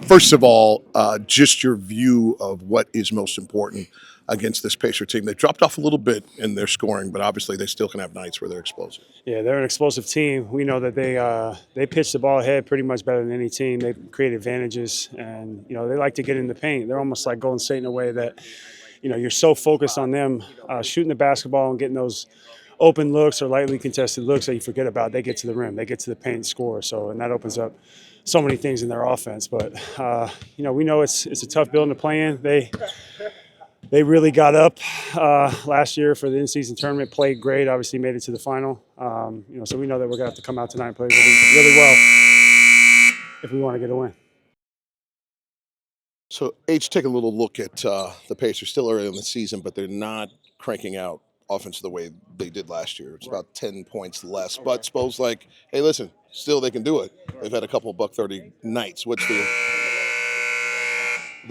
First of all, just your view of what is most important against this Pacer team. They dropped off a little bit in their scoring, but obviously they still can have nights where they're explosive. Yeah, they're an explosive team. We know that they pitch the ball ahead pretty much better than any team. They create advantages, and they like to get in the paint. They're almost like Golden State in a way that you're so focused on them shooting the basketball and getting those open looks or lightly contested looks that you forget about. They get to the rim, they get to the paint and score. So, and that opens up so many things in their offense. But we know it's a tough building to play in. They really got up last year for the in-season tournament. Played great. Obviously, made it to the final. So we know that we're gonna have to come out tonight and play really well if we want to get a win. So, take a little look at the Pacers. Still early in the season, but they're not cranking out offense the way they did last year. It's about 10 points less. But Spo's like, hey, listen, still they can do it. They've had a couple of buck 30 nights. What's the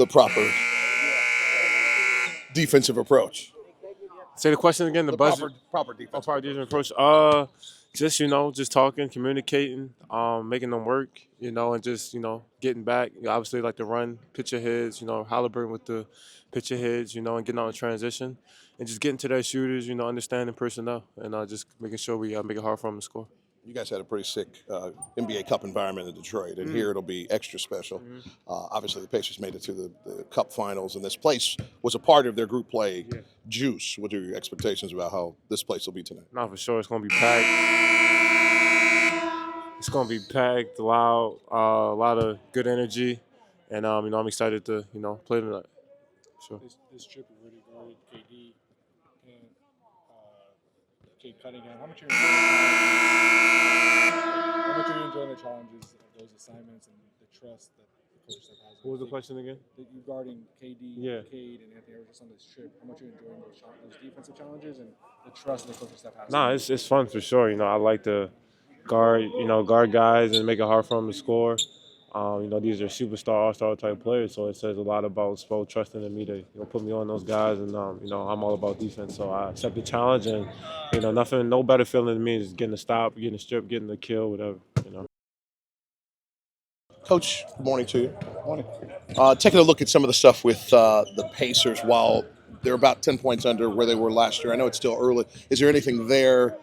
proper defensive approach? Say the question again. The budget. Proper defense. Proper defensive approach. Just just talking, communicating, making them work. And just getting back. Obviously, like the run, pitch aheads. Halliburton with the pitch aheads. And getting on transition, and just getting to their shooters. Understanding personnel, and just making sure we make it hard for them to score. You guys had a pretty sick NBA Cup environment in Detroit, and here it'll be extra special. Obviously, the Pacers made it to the Cup Finals, and this place was a part of their group play juice. What are your expectations about how this place will be tonight? Not for sure. It's going to be packed. It's going to be packed, loud, a lot of good energy, and I'm excited to play tonight. Sure. This trip you really guarded KD and Kate Cunningham. How much are you enjoying the challenges of those assignments and the trust that the coach staff has? What was the question again? That you guarding KD, Cade, and Anthony Edwards on this trip. How much are you enjoying those defensive challenges and the trust that the coaching staff has? Nah, it's fun for sure. I like to guard guys and make it hard for them to score. These are superstar, all-star type players, so it says a lot about Spo trusting in me to put me on those guys, and I'm all about defense, so I accept the challenge, and no better feeling than me is getting a stop, getting a strip, getting a kill, whatever. Coach, good morning to you. Morning. Taking a look at some of the stuff with the Pacers, while they're about 10 points under where they were last year. I know it's still early. Is there anything there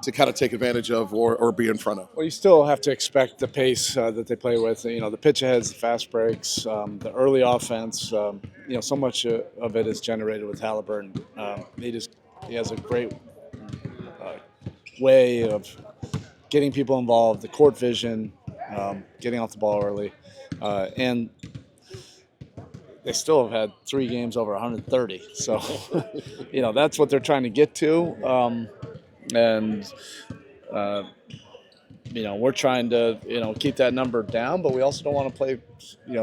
to kind of take advantage of or be in front of? Well, you still have to expect the pace that they play with. The pitch aheads, the fast breaks, the early offense. So much of it is generated with Halliburton. He has a great way of getting people involved, the court vision, getting off the ball early, and they still have had 3 games over 130. So, that's what they're trying to get to. We're trying to, keep that number down, but we also don't want to play,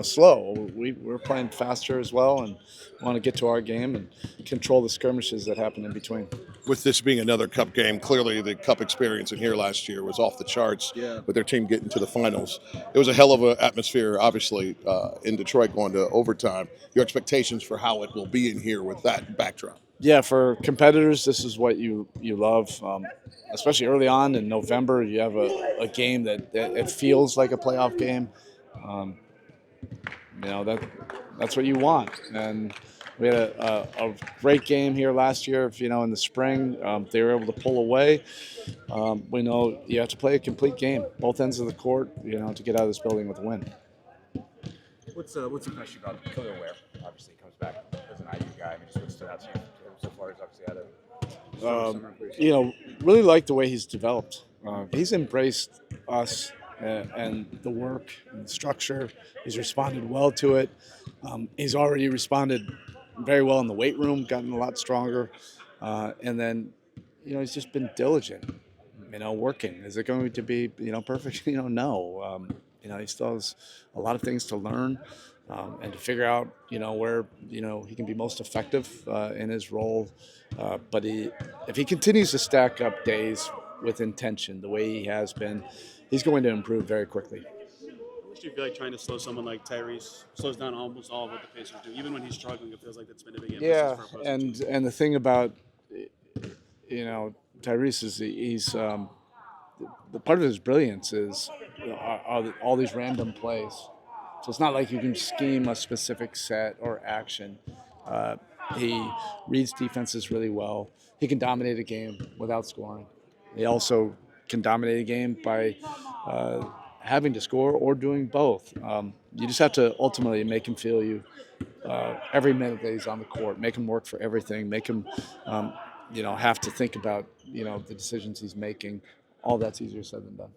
slow. We're playing faster as well and want to get to our game and control the skirmishes that happen in between. With this being another Cup game, clearly the Cup experience in here last year was off the charts with their team getting to the finals. It was a hell of an atmosphere, obviously, in Detroit going to overtime. Your expectations for how it will be in here with that backdrop? Yeah, for competitors, this is what you love, especially early on in November. You have a game that it feels like a playoff game. That's what you want. And we had a great game here last year. In the spring, they were able to pull away. We know you have to play a complete game, both ends of the court, to get out of this building with a win. What's impressed you about Killer Ware? Obviously, he comes back as an IU guy. Just what stood out to you so far? He's obviously had a really like the way he's developed. He's embraced us and the work and the structure. He's responded well to it. He's already responded very well in the weight room, gotten a lot stronger. And then, he's just been diligent, working. Is it going to be, perfect? No. He still has a lot of things to learn and to figure out, where, he can be most effective in his role. But if he continues to stack up days with intention the way he has been, he's going to improve very quickly. Do you feel like trying to slow someone like Tyrese slows down almost all of what the Pacers do? Even when he's struggling, it feels like that's been a big emphasis for opposing teams. And the thing about, Tyrese is he's the part of his brilliance is all these random plays So it's not like you can scheme a specific set or action. He reads defenses really well. He can dominate a game without scoring. He also can dominate a game by having to score or doing both. You just have to ultimately make him feel you every minute that he's on the court, make him work for everything, make him have to think about the decisions he's making. All that's easier said than done.